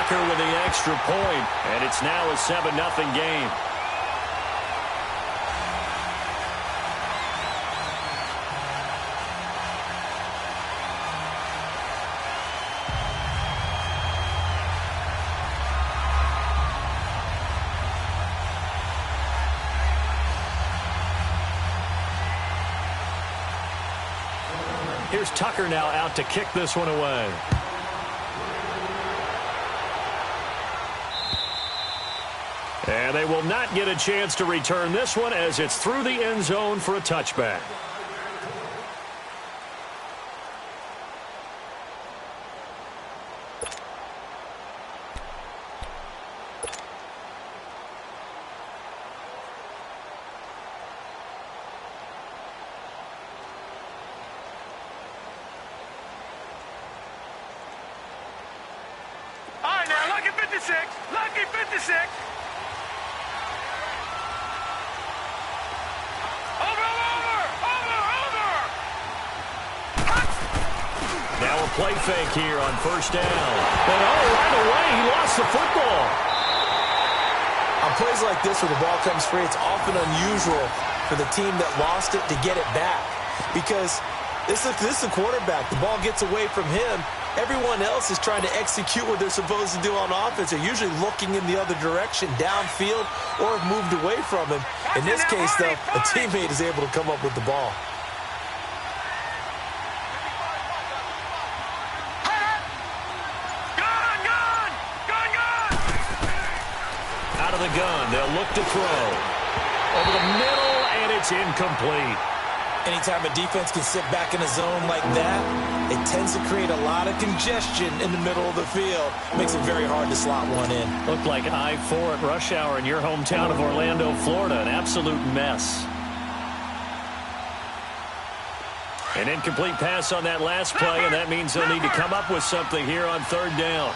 playmaker with the extra point, and it's now a 7-0 game. Here's Tucker now out to kick this one away. And they will not get a chance to return this one as it's through the end zone for a touchback. All right, now, lucky 56. Lucky 56. Now a play fake here on first down. And right away, he lost the football. On plays like this where the ball comes free, it's often unusual for the team that lost it to get it back. Because this is the quarterback. The ball gets away from him. Everyone else is trying to execute what they're supposed to do on offense. They're usually looking in the other direction, downfield, or have moved away from him. In this case, though, a teammate is able to come up with the ball. Out of the gun, they'll look to throw. Over the middle, and it's incomplete. Anytime a defense can sit back in a zone like that, it tends to create a lot of congestion in the middle of the field. Makes it very hard to slot one in. Looked like I-4 at rush hour in your hometown of Orlando, Florida. An absolute mess. An incomplete pass on that last play, and that means they'll need to come up with something here on third down.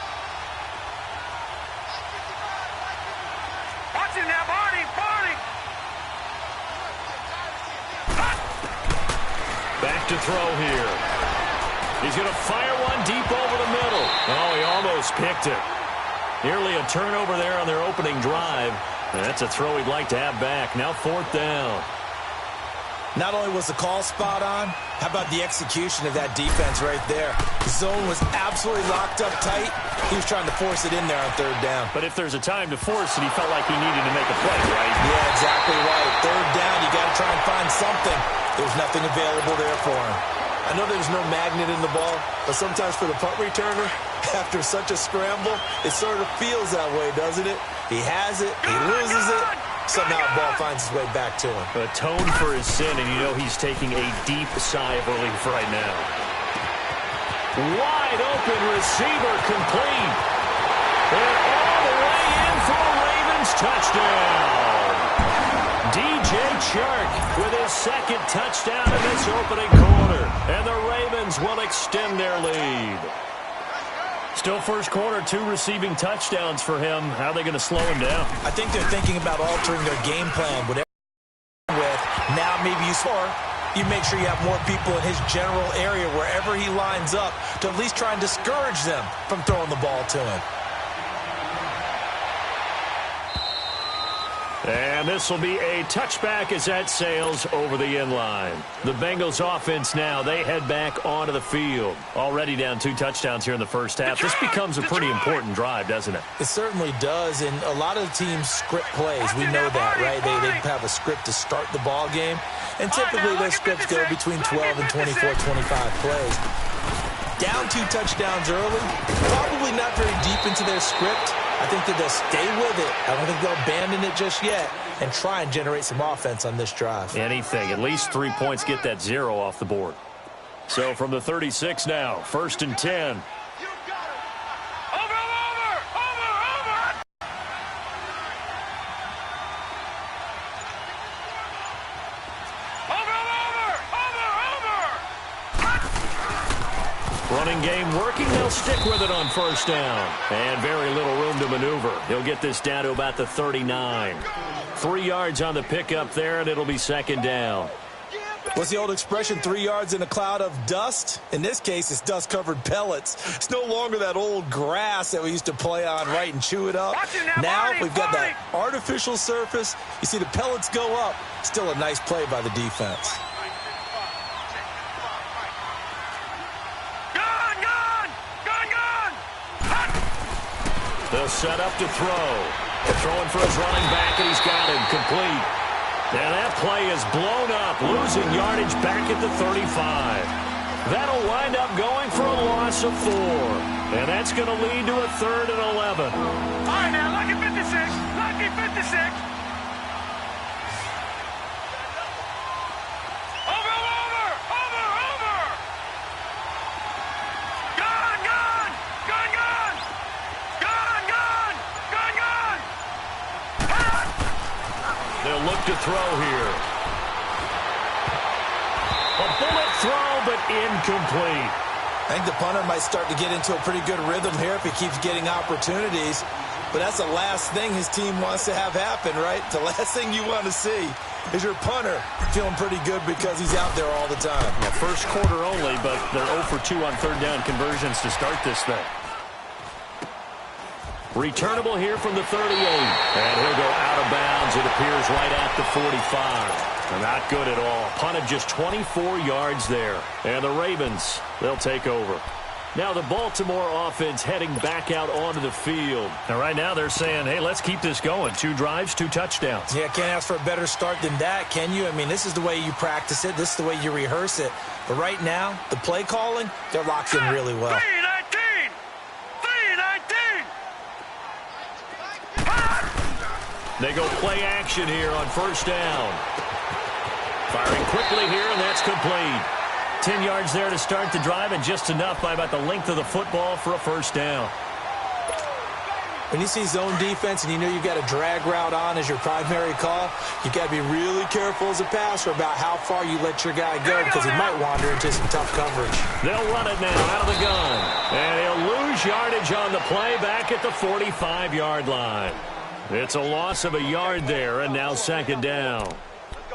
Back to throw here. He's going to fire one deep over the middle. Oh, he almost picked it. Nearly a turnover there on their opening drive. And that's a throw he'd like to have back. Now fourth down. Not only was the call spot on, how about the execution of that defense right there? The zone was absolutely locked up tight. He was trying to force it in there on third down. But if there's a time to force it, he felt like he needed to make a play, right? Yeah, exactly right. Third down, you got to try and find something. There's nothing available there for him. I know there's no magnet in the ball, but sometimes for the punt returner, after such a scramble, it sort of feels that way, doesn't it? He has it, he loses it. Somehow the ball finds its way back to him. Atone for his sin, and you know he's taking a deep sigh of relief right now. Wide open receiver complete. And all the way in for a Ravens touchdown. DJ Chark with his second touchdown in this opening quarter. And the Ravens will extend their lead. Still first quarter, 2 receiving touchdowns for him. How are they going to slow him down? I think they're thinking about altering their game plan. Whatever with now, maybe you score. You make sure you have more people in his general area wherever he lines up to at least try and discourage them from throwing the ball to him. And this will be a touchback as that sails over the end line. The Bengals offense now, they head back onto the field. Already down 2 touchdowns here in the first half. This becomes a pretty important drive, doesn't it? It certainly does, and a lot of the teams script plays. We know that, right? They have a script to start the ball game, and typically those scripts go between 12 and 24, 25 plays. Down 2 touchdowns early, probably not very deep into their script. I think that they'll stay with it. I don't think they'll abandon it just yet and try and generate some offense on this drive. Anything. At least 3 points, get that 0 off the board. So from the 36 now, 1st and 10. Running game working. They'll stick with it on first down. And very little room to maneuver. He'll get this down to about the 39. 3 yards on the pickup there, and it'll be 2nd down. What's the old expression, 3 yards in a cloud of dust? In this case, it's dust-covered pellets. It's no longer that old grass that we used to play on, right, and chew it up. Now we've got that artificial surface. You see the pellets go up. Still a nice play by the defense. They'll set up to throw. Throwing for his running back, and he's got him complete. And that play is blown up, losing yardage back at the 35. That'll wind up going for a loss of 4. And that's going to lead to a 3rd and 11. All right, now, lucky 56. Lucky 56. Over. They'll look to throw here. A bullet throw, but incomplete. I think the punter might start to get into a pretty good rhythm here if he keeps getting opportunities. But that's the last thing his team wants to have happen, right? The last thing you want to see is your punter feeling pretty good because he's out there all the time. Yeah, first quarter only, but they're 0 for 2 on 3rd down conversions to start this thing. Returnable here from the 38. And he'll go out of bounds, it appears, right at the 45. Not good at all. Punted just 24 yards there. And the Ravens, they'll take over. Now the Baltimore offense heading back out onto the field. And right now they're saying, hey, let's keep this going. 2 drives, 2 touchdowns. Yeah, can't ask for a better start than that, can you? I mean, this is the way you practice it. This is the way you rehearse it. But right now, the play calling, they're locked in really well. 319! They go play action here on 1st down. Firing quickly here, and that's complete. 10 yards there to start the drive, and just enough by about the length of the football for a 1st down. When you see zone defense and you know you've got a drag route on as your primary call, you've got to be really careful as a passer about how far you let your guy go because he might wander into some tough coverage. They'll run it now out of the gun. And he'll lose yardage on the play back at the 45-yard line. It's a loss of a yard there, and now 2nd down.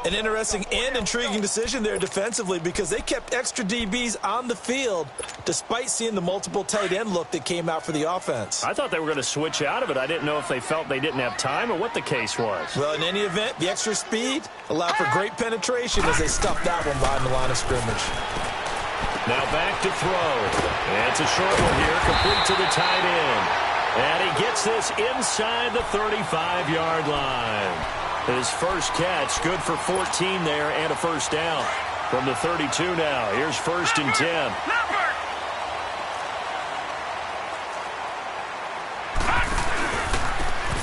An interesting and intriguing decision there defensively because they kept extra DBs on the field despite seeing the multiple tight end look that came out for the offense. I thought they were going to switch out of it. I didn't know if they felt they didn't have time or what the case was. Well, in any event, the extra speed allowed for great penetration as they stuffed that one behind the line of scrimmage. Now back to throw. And it's a short one here, complete to the tight end. And he gets this inside the 35-yard line. His first catch, good for 14 there and a 1st down. From the 32 now, here's 1st and 10.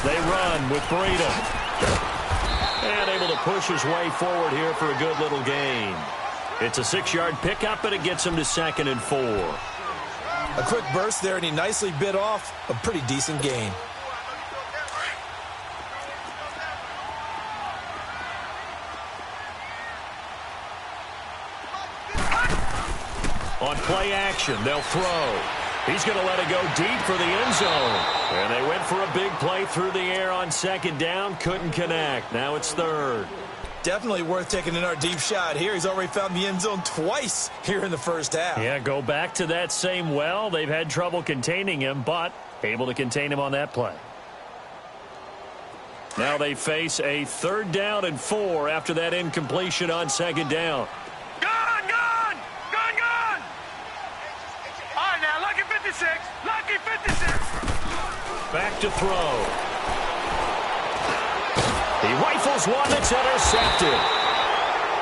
They run with Breida. And able to push his way forward here for a good little gain. It's a 6-yard pickup, but it gets him to 2nd and 4. A quick burst there, and he nicely bit off a pretty decent gain. On play action, they'll throw. He's going to let it go deep for the end zone. And they went for a big play through the air on 2nd down. Couldn't connect. Now it's 3rd. Definitely worth taking another deep shot here. He's already found the end zone twice here in the 1st half. Yeah, go back to that same well. They've had trouble containing him, but able to contain him on that play. Now they face a 3rd down and 4 after that incompletion on 2nd down. Gone! All right, now, lucky 56. Lucky 56. Back to throw. He rifles one that's intercepted.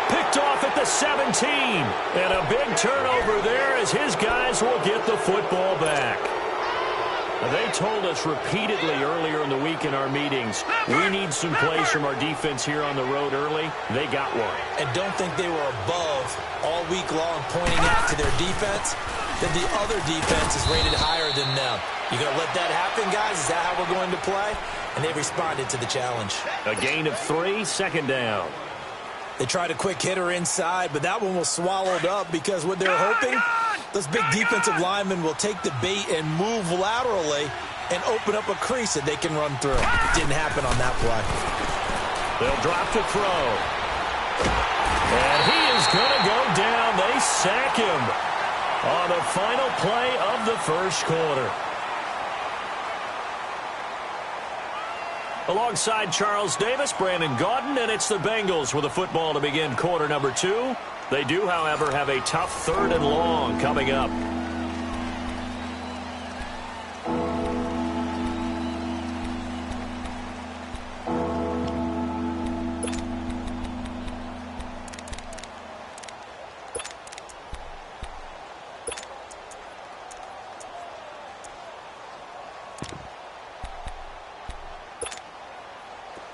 Picked off at the 17. And a big turnover there as his guys will get the football back. They told us repeatedly earlier in the week in our meetings, we need some plays from our defense here on the road early. They got one. And don't think they were above all week long pointing out to their defense that the other defense is rated higher than them. You going to let that happen, guys? Is that how we're going to play? And they responded to the challenge. A gain of 3, 2nd down. They tried a quick hitter inside, but that one was swallowed up because what they're hoping, those big defensive linemen will take the bait and move laterally and open up a crease that they can run through. It didn't happen on that play. They'll drop to throw. And he is going sack him on the final play of the first quarter. Alongside Charles Davis, Brandon Gaudin, and it's the Bengals with a football to begin quarter number 2. They do, however, have a tough 3rd and long coming up.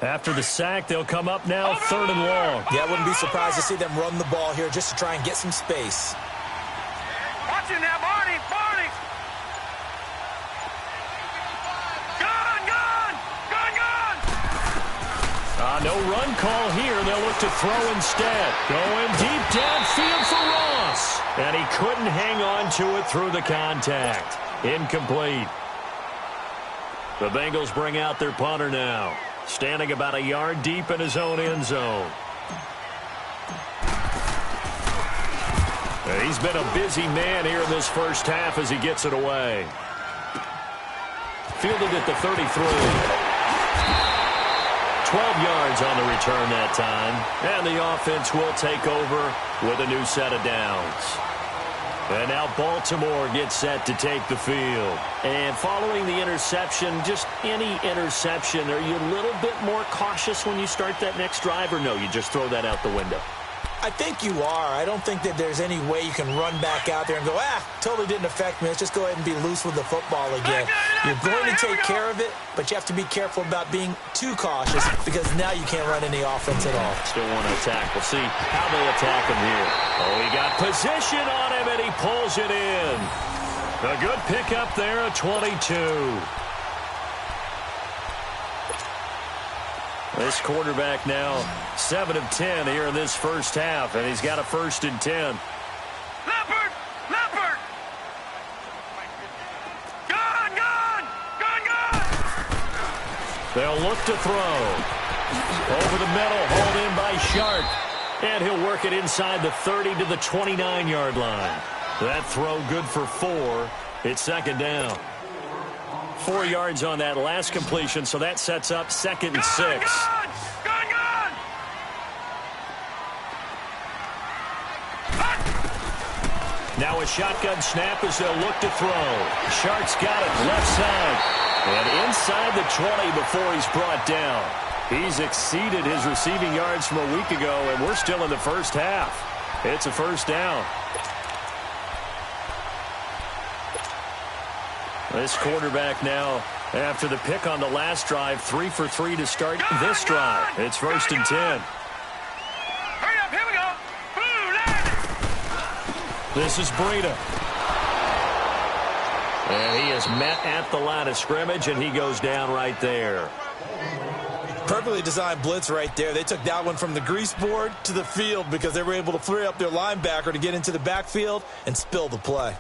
After the sack, they'll come up now 3rd and long. Yeah, I wouldn't be surprised to see them run the ball here just to try and get some space. Watch him now, Barney! Barney! Gun! Gun! Gun! Gun! No run call here. They'll look to throw instead. Going deep downfield for Ross. And he couldn't hang on to it through the contact. Incomplete. The Bengals bring out their punter now. Standing about a yard deep in his own end zone. He's been a busy man here in this first half as he gets it away. Fielded at the 33. 12 yards on the return that time. And the offense will take over with a new set of downs. And now Baltimore gets set to take the field. And following the interception, just any interception, are you a little bit more cautious when you start that next drive, or no, you just throw that out the window? I think you are. I don't think that there's any way you can run back out there and go, totally didn't affect me. Let's just go ahead and be loose with the football again. You're going to take care of it, but you have to be careful about being too cautious because now you can't run any offense at all. Still want to attack. We'll see how they attack him here. Oh, he got position on him, and he pulls it in. A good pickup there at 22. This quarterback now 7 of 10 here in this first half, and he's got a 1st and 10. Leopard! Leopard! Gun! Gun! Gun! Gun! They'll look to throw. Over the middle, hauled in by Sharp. And he'll work it inside the 30 to the 29-yard line. That throw good for 4. It's 2nd down. 4 yards on that last completion, so that sets up 2nd and 6. Gun! Gun! Gun! Now a shotgun snap as they'll look to throw. Sharp's got it left side. And inside the 20 before he's brought down. He's exceeded his receiving yards from a week ago, and we're still in the first half. It's a 1st down. This quarterback now, after the pick on the last drive, 3 for 3 to start this drive. It's 1st and 10. Hurry up, here we go. Blue, This is Breida. And he is met at the line of scrimmage, and he goes down right there. Perfectly designed blitz right there. They took that one from the grease board to the field because they were able to free up their linebacker to get into the backfield and spill the play.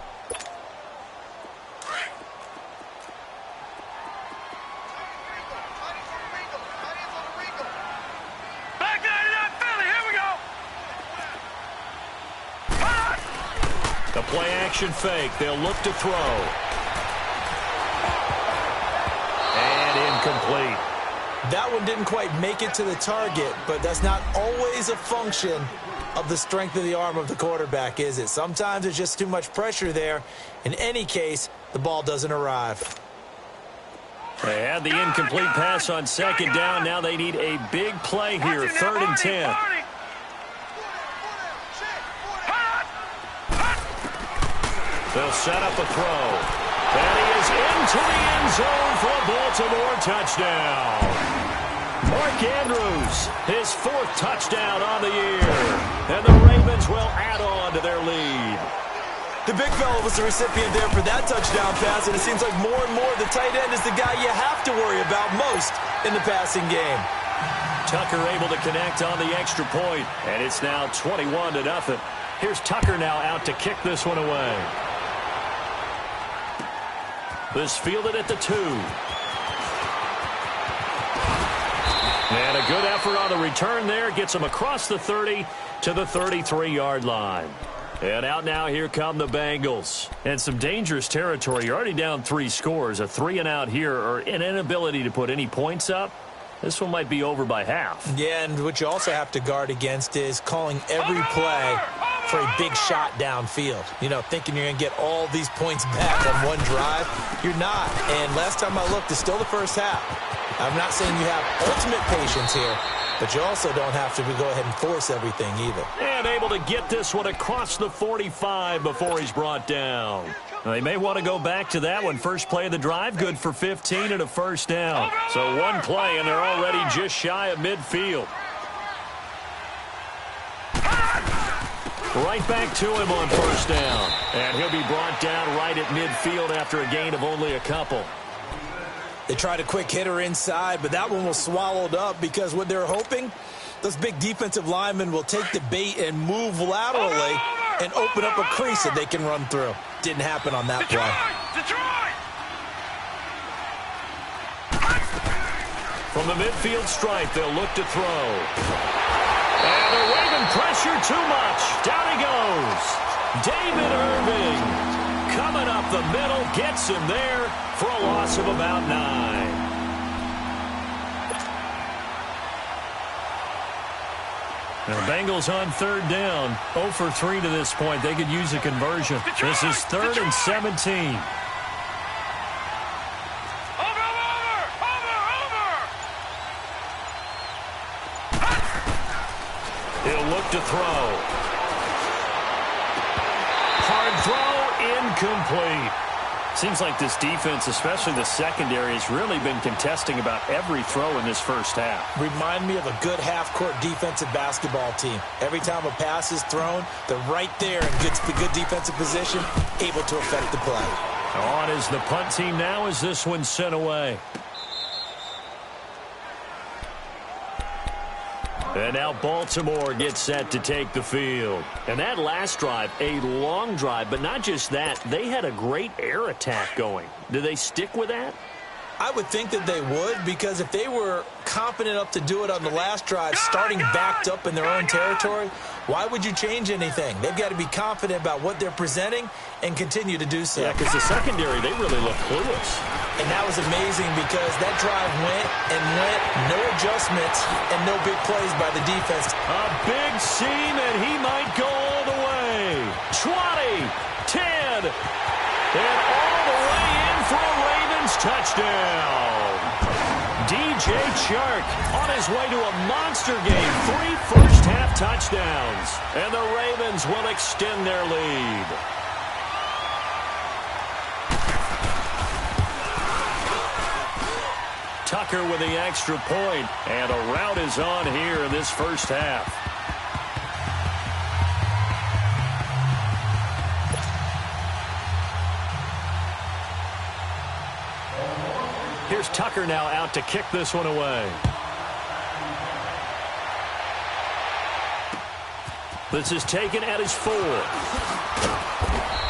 Back line it up, Philly, here we go. The play action fake. They'll look to throw. And incomplete. That one didn't quite make it to the target, but that's not always a function of the strength of the arm of the quarterback, is it? Sometimes there's just too much pressure there. In any case, the ball doesn't arrive. They had the incomplete pass on 2nd down. Now they need a big play here, 3rd and 10. They'll set up a throw. And he is into the end zone for a Baltimore touchdown. Mark Andrews, his 4th touchdown on the year. And the Ravens will add on to their lead. The big fella was the recipient there for that touchdown pass, and it seems like more and more the tight end is the guy you have to worry about most in the passing game. Tucker able to connect on the extra point, and it's now 21-0. Here's Tucker now out to kick this one away. This fielded at the 2. And a good effort on the return there. Gets him across the 30 to the 33-yard line. And out now, here come the Bengals. And some dangerous territory. You're already down 3 scores. A 3-and-out here, or an inability to put any points up. This one might be over by half. Yeah, and what you also have to guard against is calling every play for a big shot downfield. You know, thinking you're going to get all these points back on one drive. You're not. And last time I looked, it's still the first half. I'm not saying you have ultimate patience here, but you also don't have to go ahead and force everything either. And able to get this one across the 45 before he's brought down. Now, they may want to go back to that one. First play of the drive, good for 15 and a first down. So one play, and they're already just shy of midfield. Right back to him on first down. And he'll be brought down right at midfield after a gain of only a couple. They tried a quick hitter inside, but that one was swallowed up because what they're hoping, those big defensive linemen will take the bait and move laterally and open up a crease that they can run through. Didn't happen on that play. Detroit! From the midfield stripe, they'll look to throw. And they're waving pressure too much. Down he goes. David Irving coming up the middle, gets him there for a loss of about 9. The Bengals on third down, 0 for 3 to this point. They could use a conversion. This is 3rd and 17. He'll look to throw. Hard throw, incomplete. Seems like this defense, especially the secondary, has really been contesting about every throw in this first half. Remind me of a good half-court defensive basketball team. Every time a pass is thrown, they're right there in good defensive position, able to affect the play. On is the punt team now as this one's sent away. And now Baltimore gets set to take the field. And that last drive, a long drive, but not just that. They had a great air attack going. Do they stick with that? I would think that they would, because if they were confident enough to do it on the last drive, starting backed up in their own territory, why would you change anything? They've got to be confident about what they're presenting and continue to do so. Yeah, because the secondary, they really look clueless. And that was amazing because that drive went, no adjustments, and no big plays by the defense. A big seam, and he might go all the way. 20, 10, and all the way in for a Ravens touchdown. DJ Chark on his way to a monster game. 3 first-half touchdowns. And the Ravens will extend their lead. Tucker with the extra point, and a rout is on here in this first half. Here's Tucker now out to kick this one away. This is taken at his 4.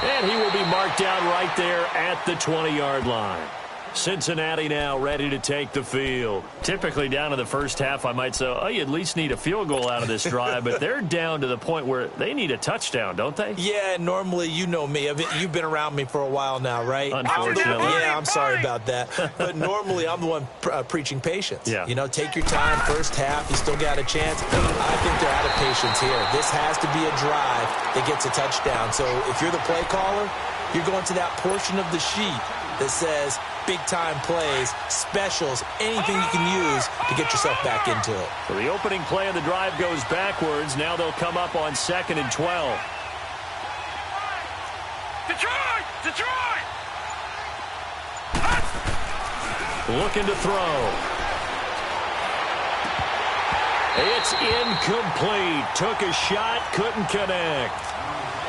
And he will be marked down right there at the 20-yard line. Cincinnati now ready to take the field. Typically down in the first half, I might say, oh, you at least need a field goal out of this drive, but they're down to the point where they need a touchdown, don't they? Yeah, normally, you know me. You've been around me for a while now, right? Unfortunately. Yeah, I'm sorry about that. But normally, I'm the one preaching patience. Yeah. You know, take your time, first half, you still got a chance. I think they're out of patience here. This has to be a drive that gets a touchdown. So if you're the play caller, you're going to that portion of the sheet that says big-time plays, specials, anything you can use to get yourself back into it. So the opening play of the drive goes backwards. Now they'll come up on 2nd and 12. Detroit! Detroit! Looking to throw. It's incomplete. Took a shot, couldn't connect.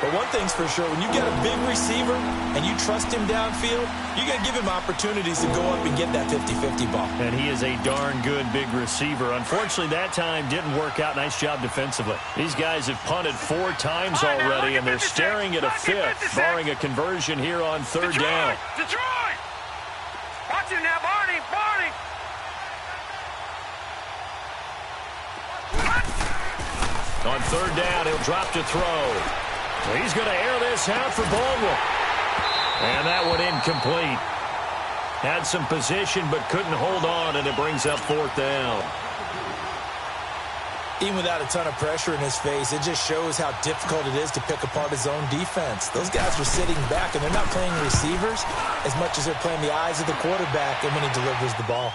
But one thing's for sure, when you get a big receiver and you trust him downfield, you got to give him opportunities to go up and get that 50-50 ball. And he is a darn good big receiver. Unfortunately, that time didn't work out. Nice job defensively. These guys have punted 4 times already, and they're staring at a 5th, barring a conversion here on 3rd down. Detroit! Watch him now, Barney! Barney! On 3rd down, he'll drop to throw. He's going to air this out for Baldwin. And that one incomplete. Had some position but couldn't hold on, and it brings up 4th down. Even without a ton of pressure in his face, it just shows how difficult it is to pick apart his own defense. Those guys are sitting back, and they're not playing receivers as much as they're playing the eyes of the quarterback and when he delivers the ball.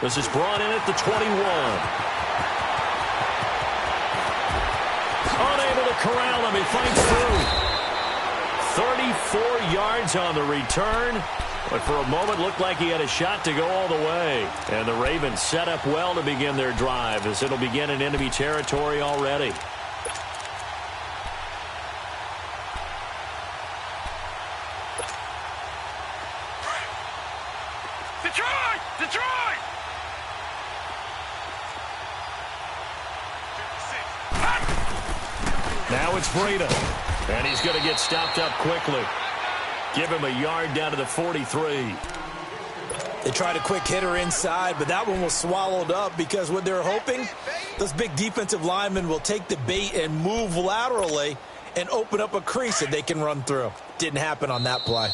This is brought in at the 21. Unable to corral him. He fights through. 34 yards on the return. But for a moment, looked like he had a shot to go all the way. And the Ravens set up well to begin their drive as it'll begin in enemy territory already. Detroit! Detroit! Now it's Breida. And he's going to get stopped up quickly. Give him a yard down to the 43. They tried a quick hitter inside, but that one was swallowed up because what they're hoping, those big defensive linemen will take the bait and move laterally and open up a crease that they can run through. Didn't happen on that play.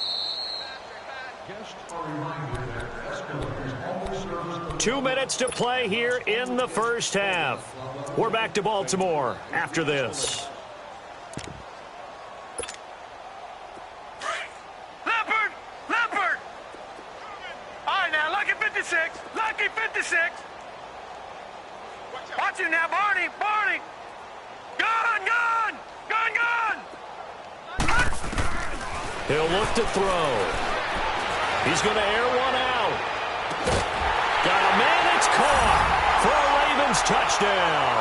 2 minutes to play here in the first half. We're back to Baltimore after this. Lucky 56. Watch him now, Barney. Barney. Gun, gun. Gun, gun. He'll look to throw. He's going to air one out. Got a man. It's caught for a Ravens touchdown.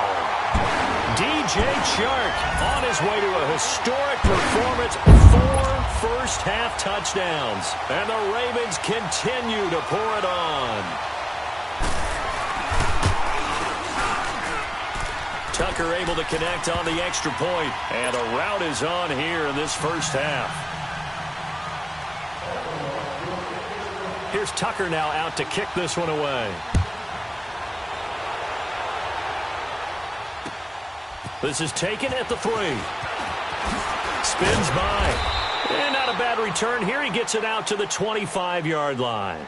DJ Chark on his way to a historic performance. 4 first-half touchdowns. And the Ravens continue to pour it on. Tucker able to connect on the extra point. And the route is on here in this first half. Here's Tucker now out to kick this one away. This is taken at the 3. Spins by. And not a bad return here. He gets it out to the 25-yard line.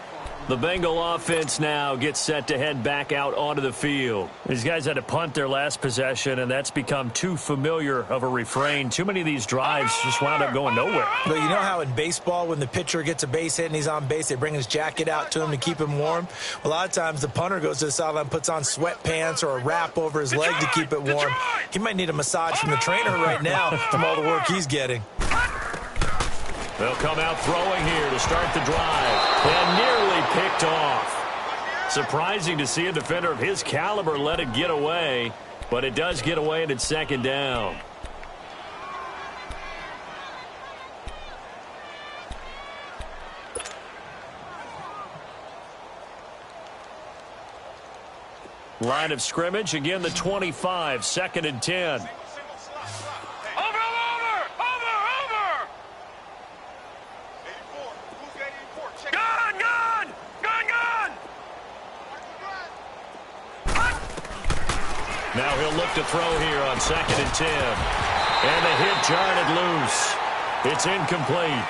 The Bengal offense now gets set to head back out onto the field. These guys had to punt their last possession, and that's become too familiar of a refrain. Too many of these drives just wound up going nowhere. But you know how in baseball, when the pitcher gets a base hit and he's on base, they bring his jacket out to him to keep him warm? A lot of times the punter goes to the sideline, puts on sweatpants or a wrap over his leg to keep it warm. He might need a massage from the trainer right now from all the work he's getting. They'll come out throwing here to start the drive. And nearly picked off. Surprising to see a defender of his caliber let it get away. But it does get away, and it's second down. Line of scrimmage, again the 25, 2nd and 10. Now he'll look to throw here on 2nd and 10. And the hit jarred it loose. It's incomplete.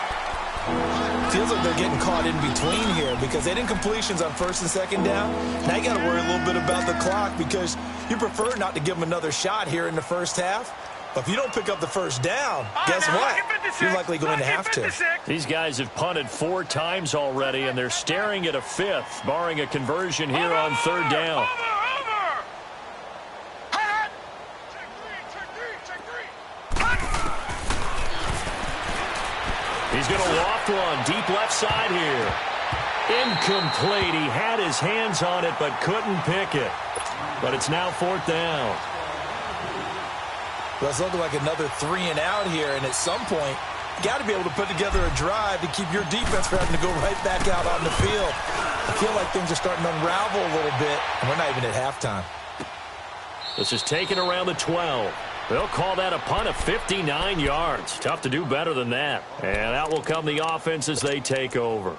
Feels like they're getting caught in between here because they didn't incompletions on 1st and 2nd down. Now you got to worry a little bit about the clock because you prefer not to give them another shot here in the first half. But if you don't pick up the first down, guess what? You're likely going to have to. These guys have punted 4 times already, and they're staring at a 5th, barring a conversion here on 3rd down. He's going to loft one deep left side here. Incomplete. He had his hands on it but couldn't pick it. But it's now 4th down. Well, it's looking like another 3 and out here, and at some point, you got to be able to put together a drive to keep your defense from having to go right back out on the field. I feel like things are starting to unravel a little bit, and we're not even at halftime. This is taken around the 12. They'll call that a punt of 59 yards. Tough to do better than that. And out will come the offense as they take over.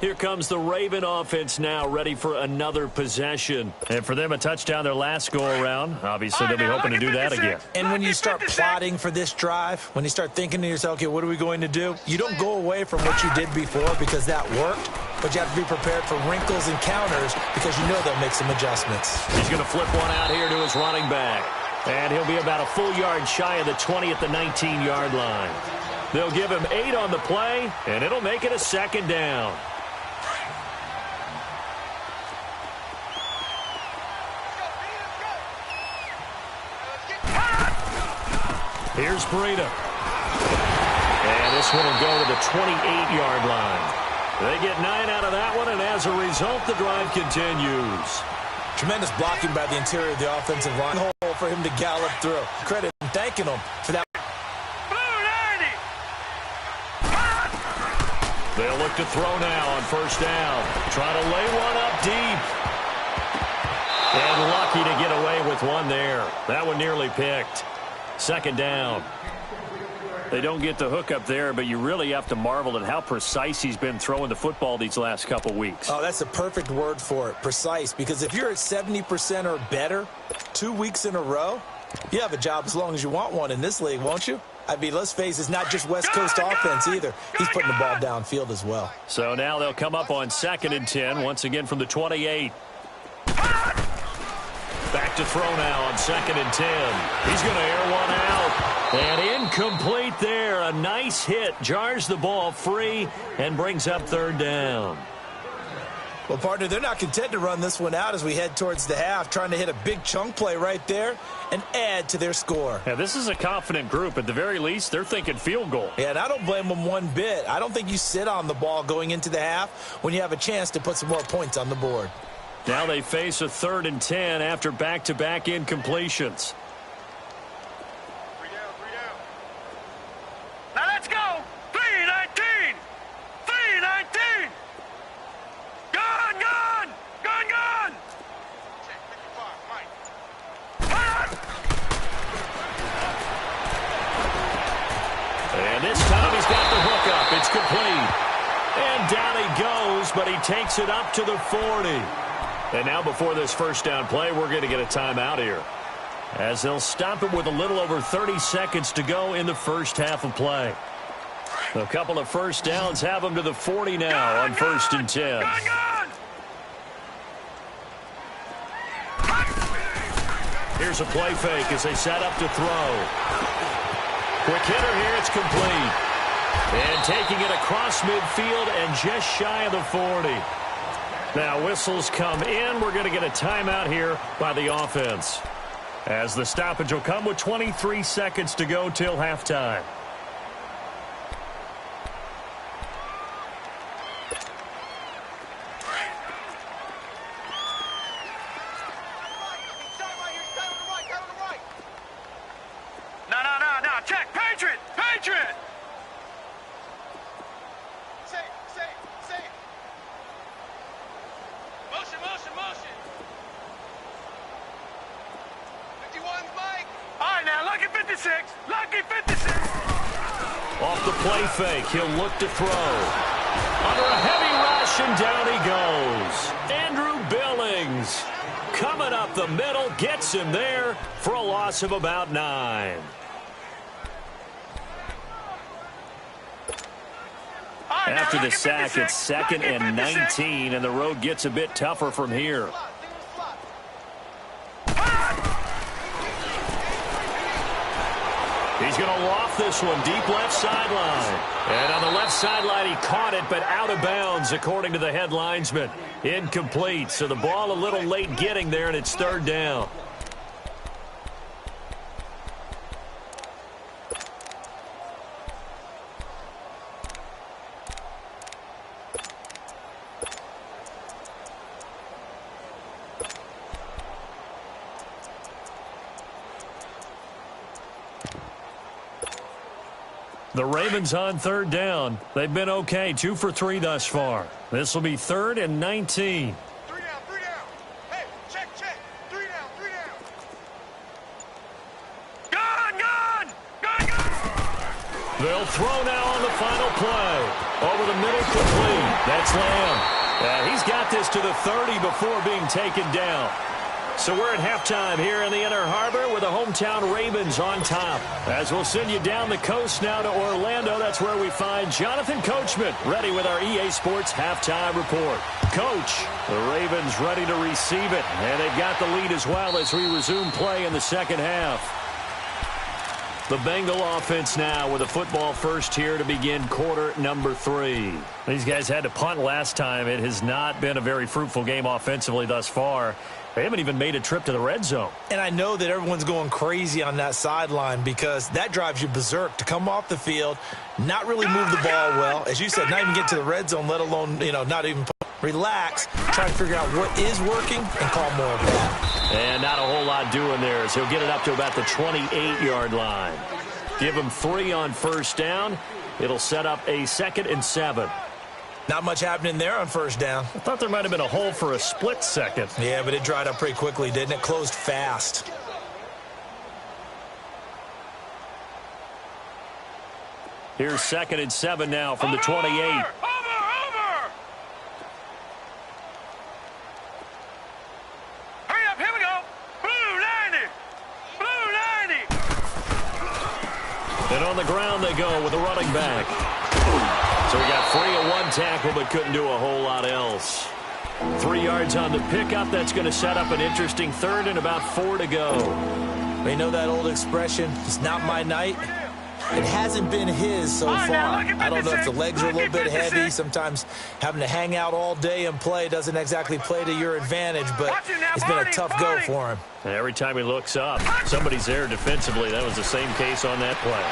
Here comes the Raven offense now, ready for another possession. And for them, a touchdown their last go-around. Obviously, they'll be hoping to do that again. And when you start plotting for this drive, when you start thinking to yourself, okay, what are we going to do? You don't go away from what you did before because that worked, but you have to be prepared for wrinkles and counters because you know they'll make some adjustments. He's going to flip one out here to his running back. And he'll be about a full yard shy of the 20 at the 19-yard line. They'll give him 8 on the play, and it'll make it a second down. Here's Breida. And this one will go to the 28-yard line. They get 9 out of that one, and as a result, the drive continues. Tremendous blocking by the interior of the offensive line. Hole for him to gallop through. Credit and thanking him for that. They'll look to throw now on first down. Trying to lay one up deep. And lucky to get away with one there. That one nearly picked. Second down. They don't get the hook up there, but you really have to marvel at how precise he's been throwing the football these last couple weeks. Oh, that's a perfect word for it, precise, because if you're at 70% or better 2 weeks in a row, you have a job as long as you want one in this league, won't you? I mean, let's face it, it's not just West Coast offense either. He's putting the ball downfield as well. So now they'll come up on 2nd and 10, once again from the 28. Back to throw now on 2nd and 10. He's going to air one out. And incomplete there. A nice hit. Jars the ball free and brings up 3rd down. Well, partner, they're not content to run this one out as we head towards the half, trying to hit a big chunk play right there and add to their score. Yeah, this is a confident group. At the very least, they're thinking field goal. Yeah, and I don't blame them one bit. I don't think you sit on the ball going into the half when you have a chance to put some more points on the board. Now they face a 3rd and 10 after back-to-back incompletions. Now let's go. 3-19. 3-19. Gun, gun. Gun, gun. And this time he's got the hook up. It's complete. And down he goes, but he takes it up to the 40. And now before this first down play, we're going to get a timeout here, as they'll stop it with a little over 30 seconds to go in the first half of play. A couple of first downs have them to the 40 now on 1st and 10. Here's a play fake as they set up to throw. Quick hitter here, it's complete. And taking it across midfield and just shy of the 40. Now whistles come in. We're going to get a timeout here by the offense, as the stoppage will come with 23 seconds to go till halftime. No, check. Patriot. Safe. Motion. 51's Mike. All right, now, lucky 56. Off the play fake, he'll look to throw. Under a heavy rush, and down he goes. Andrew Billings coming up the middle, gets him there for a loss of about 9. After the sack, it's 2nd and 19, and the road gets a bit tougher from here. He's going to loft this one deep left sideline. And on the left sideline, he caught it, but out of bounds, according to the head linesman. Incomplete, so the ball a little late getting there, and it's 3rd down. The Ravens on 3rd down. They've been okay, 2 for 3 thus far. This will be 3rd and 19. 3 down. Hey, check. 3 down. Gun. They'll throw now on the final play. Over the middle, complete. That's Lamb. He's got this to the 30 before being taken down. So we're at halftime here in the Inner Harbor with the hometown Ravens on top. As we'll send you down the coast now to Orlando, that's where we find Jonathan Coachman ready with our EA Sports halftime report. Coach, the Ravens ready to receive it, and they've got the lead as well as we resume play in the second half. The Bengal offense now with a football first here to begin quarter number 3. These guys had to punt last time. It has not been a very fruitful game offensively thus far. They haven't even made a trip to the red zone. And I know that everyone's going crazy on that sideline because that drives you berserk to come off the field, not really move the ball well. As you said, not even get to the red zone, let alone, not even relax, try to figure out what is working and call more of that. And not a whole lot doing there as he'll get it up to about the 28-yard line. Give him 3 on first down. It'll set up a 2nd and 7. Not much happening there on first down. I thought there might have been a hole for a split second. Yeah, but it dried up pretty quickly, didn't it? Closed fast. Here's 2nd and 7 now from the 28. Over! Hurry up, here we go. Blue 90. Blue 90. And on the ground they go with a running back. So he got free of 1 tackle but couldn't do a whole lot else. 3 yards on the pickup. That's going to set up an interesting 3rd and about 4 to go. You know that old expression, it's not my night. It hasn't been his so far. I don't know if the legs are a little bit heavy. Sometimes having to hang out all day and play doesn't exactly play to your advantage, but it's been a tough go for him. And every time he looks up, somebody's there defensively. That was the same case on that play.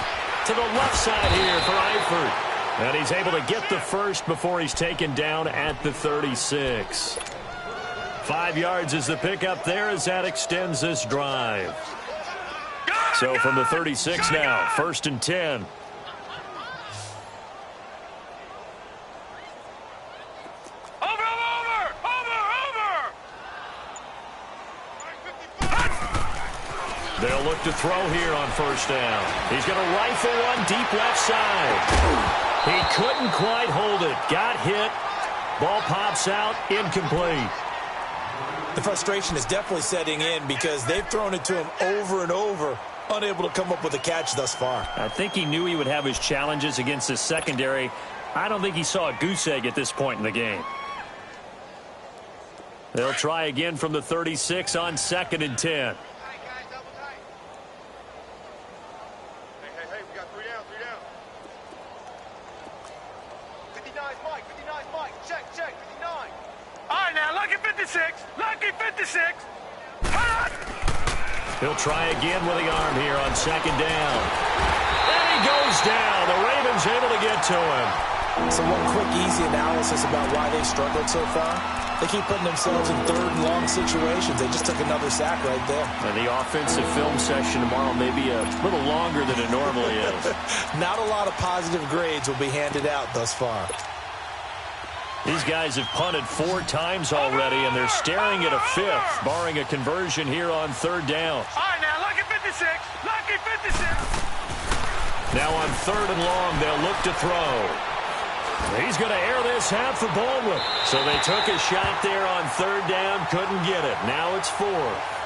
To the left side here for Eifert. And he's able to get the first before he's taken down at the 36. 5 yards is the pickup there as that extends this drive. So from the 36 now, 1st and 10. They'll look to throw here on first down. He's going to rifle one deep left side. He couldn't quite hold it. Got hit. Ball pops out. Incomplete. The frustration is definitely setting in because they've thrown it to him over and over, unable to come up with a catch thus far. I think he knew he would have his challenges against his secondary. I don't think he saw a goose egg at this point in the game. They'll try again from the 36 on 2nd and 10. He'll try again with the arm here on 2nd down. And he goes down. The Ravens able to get to him. So one quick, easy analysis about why they struggled so far. They keep putting themselves in 3rd and long situations. They just took another sack right there. And the offensive film session tomorrow may be a little longer than it normally is. Not a lot of positive grades will be handed out thus far. These guys have punted 4 times already, and they're staring at a 5th, barring a conversion here on 3rd down. All right, now, lucky 56. Lucky 56. Now on 3rd and long, they'll look to throw. He's going to air this out for Baldwin. So they took a shot there on 3rd down, couldn't get it. Now it's 4th.